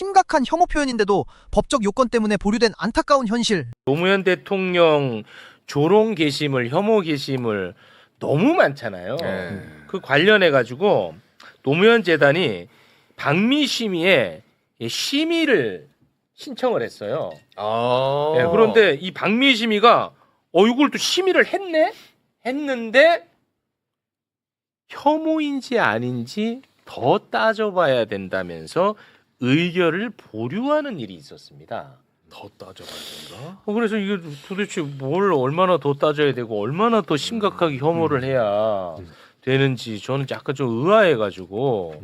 심각한 혐오 표현인데도 법적 요건 때문에 보류된 안타까운 현실. 노무현 대통령 조롱 게시물, 혐오 게시물 너무 많잖아요. 그 관련해 가지고 노무현 재단이 박미심의의 심의를 신청을 했어요. 네, 그런데 이 박미심의가 이걸 또 심의를 했는데 혐오인지 아닌지 더 따져봐야 된다면서 의결을 보류하는 일이 있었습니다. 더 따져봐야 된다. 그래서 이게 도대체 뭘 얼마나 더 따져야 되고 얼마나 더 심각하게 혐오를 해야 되는지 저는 약간 좀 의아해가지고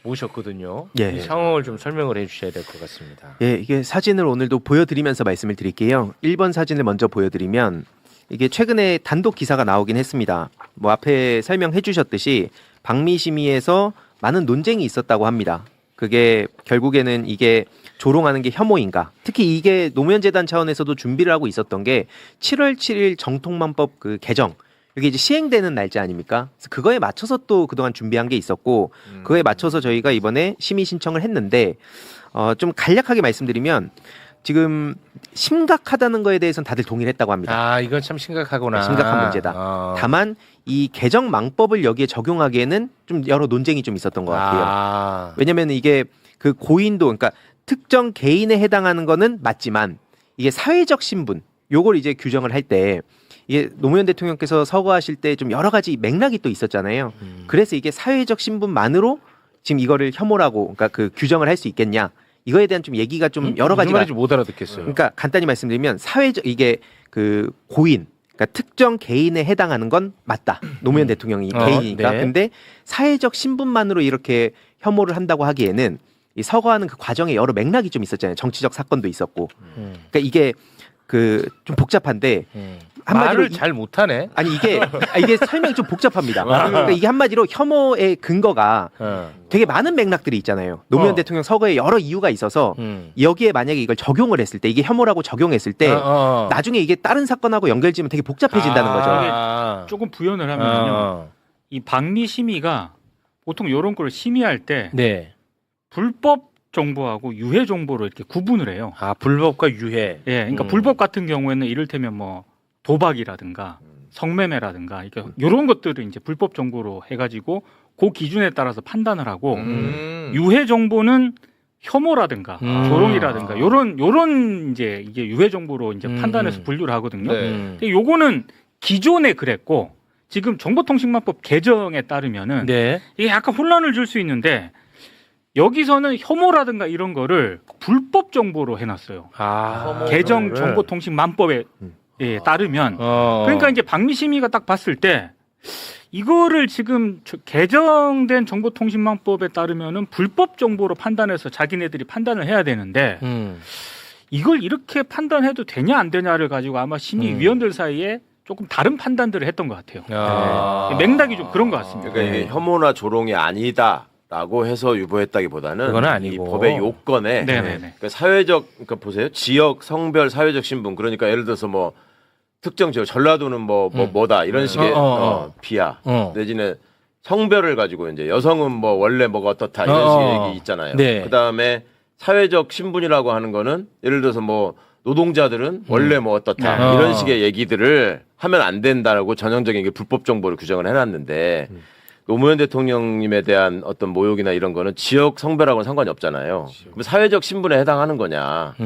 모셨거든요. 예. 이 상황을 좀 설명을 해주셔야 될 것 같습니다. 예, 이게 사진을 오늘도 보여드리면서 말씀을 드릴게요. 1번 사진을 먼저 보여드리면 이게 최근에 단독 기사가 나오긴 했습니다. 뭐 앞에 설명해 주셨듯이 박미심의에서 많은 논쟁이 있었다고 합니다. 그게 결국에는 이게 조롱하는 게 혐오인가? 특히 이게 노무현 재단 차원에서도 준비를 하고 있었던 게 7월 7일 정통만법 그 개정 이게 이제 시행되는 날짜 아닙니까? 그래서 그거에 맞춰서 또 그동안 준비한 게 있었고 그거에 맞춰서 저희가 이번에 심의 신청을 했는데 좀 간략하게 말씀드리면 지금 심각하다는 거에 대해서는 다들 동의를 했다고 합니다. 아, 이건 참 심각하구나. 심각한 문제다. 다만 이 개정 망법을 여기에 적용하기에는 좀 여러 논쟁이 좀 있었던 것 같아요. 왜냐하면 이게 그 고인도 그러니까 특정 개인에 해당하는 거는 맞지만 이게 사회적 신분 요걸 이제 규정을 할 때 이게 노무현 대통령께서 서거하실 때 좀 여러 가지 맥락이 또 있었잖아요. 그래서 이게 사회적 신분만으로 지금 이거를 혐오라고 그러니까 그 규정을 할 수 있겠냐 이거에 대한 좀 얘기가 좀 여러 가지가 무슨 말인지 못 알아듣겠어요. 그러니까 간단히 말씀드리면 사회적 이게 그 고인 그러니까 특정 개인에 해당하는 건 맞다. 노무현 대통령이 개인이니까. 네. 근데 사회적 신분만으로 이렇게 혐오를 한다고 하기에는 이 서거하는 그 과정에 여러 맥락이 좀 있었잖아요. 정치적 사건도 있었고. 그러니까 이게 그 좀 복잡한데 한마디로 말을 잘 못하네. 아니 이게 설명이 좀 복잡합니다. 그러니까 이게 한마디로 혐오의 근거가 되게 많은 맥락들이 있잖아요. 노무현 대통령 서거에 여러 이유가 있어서 여기에 만약에 이걸 적용을 했을 때 이게 혐오라고 적용했을 때 나중에 이게 다른 사건하고 연결지면 되게 복잡해진다는 거죠. 조금 부연을 하면요. 이 박미심의가 보통 이런 걸 심의할 때 네. 불법 정보하고 유해 정보를 이렇게 구분을 해요. 아, 불법과 유해. 예, 그러니까 불법 같은 경우에는 이를테면 뭐 도박이라든가 성매매라든가 이런 것들을 이제 불법 정보로 해가지고 그 기준에 따라서 판단을 하고 유해 정보는 혐오라든가 조롱이라든가 요런 이제 이게 유해 정보로 이제 판단해서 분류를 하거든요. 근데 요거는 기존에 그랬고 지금 정보통신망법 개정에 따르면은 이게 약간 혼란을 줄 수 있는데 여기서는 혐오라든가 이런 거를 불법 정보로 해놨어요. 개정 정보통신망법에 따르면 그러니까 이제 박미심의가 딱 봤을 때 이거를 지금 개정된 정보통신망법에 따르면은 불법 정보로 판단해서 자기네들이 판단을 해야 되는데 이걸 이렇게 판단해도 되냐 안 되냐를 가지고 아마 심의위원들 사이에 조금 다른 판단들을 했던 것 같아요. 맥락이 좀 그런 것 같습니다. 그러니까 이게 혐오나 조롱이 아니다. 라고 해서 유보했다기보다는 그건 아니고. 이 법의 요건에 그러니까 사회적 그러니까 보세요. 지역, 성별, 사회적 신분 그러니까 예를 들어서 뭐 특정 지역 전라도는 뭐다 이런 식의 비하 내지는 성별을 가지고 이제 여성은 뭐 원래 뭐가 어떻다 이런 식의 얘기 있잖아요. 그다음에 사회적 신분이라고 하는 거는 예를 들어서 뭐 노동자들은 원래 뭐 어떻다 이런 식의 얘기들을 하면 안 된다라고 전형적인 불법 정보를 규정을 해놨는데 노무현 대통령님에 대한 어떤 모욕이나 이런 거는 지역 성별하고는 상관이 없잖아요. 그럼 사회적 신분에 해당하는 거냐?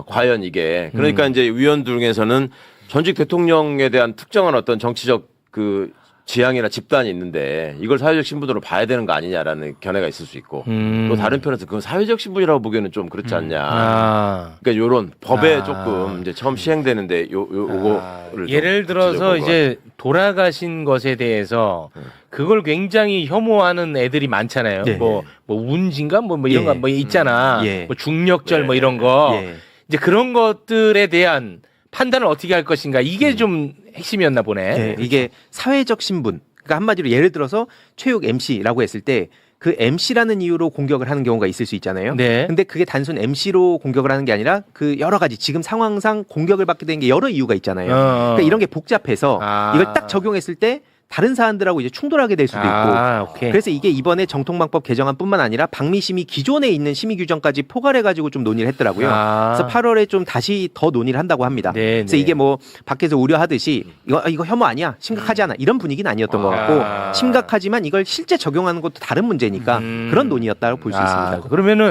과연 이게 그러니까 이제 위원 중에서는 전직 대통령에 대한 특정한 어떤 정치적 그 지향이나 집단이 있는데 이걸 사회적 신분으로 봐야 되는 거 아니냐라는 견해가 있을 수 있고 또 다른 편에서 그건 사회적 신분이라고 보기에는 좀 그렇지 않냐. 그러니까 요런 법에 조금 이제 처음 시행되는데 요거를 예를 들어서 이제 돌아가신 것에 대해서 그걸 굉장히 혐오하는 애들이 많잖아요. 뭐 운진가 뭐 이런 거 뭐 있잖아. 뭐 중력절 뭐 이런 거. 이제 그런 것들에 대한 판단을 어떻게 할 것인가 이게 좀 핵심이었나 보네. 이게 사회적 신분. 그러니까 한마디로 예를 들어서 최욱 MC라고 했을 때 그 MC라는 이유로 공격을 하는 경우가 있을 수 있잖아요. 근데 그게 단순 MC로 공격을 하는 게 아니라 그 여러 가지 지금 상황상 공격을 받게 된 게 여러 이유가 있잖아요. 그러니까 이런 게 복잡해서 이걸 딱 적용했을 때 다른 사안들하고 이제 충돌하게 될 수도 있고 오케이. 그래서 이게 이번에 정통방법 개정안뿐만 아니라 방미심이 기존에 있는 심의 규정까지 포괄해가지고 좀 논의를 했더라고요. 그래서 8월에 좀 다시 더 논의를 한다고 합니다. 그래서 이게 뭐 밖에서 우려하듯이 이거 혐오 아니야 심각하지 않아 이런 분위기는 아니었던 것 같고 심각하지만 이걸 실제 적용하는 것도 다른 문제니까 그런 논의였다고 볼 수 있습니다. 그러면은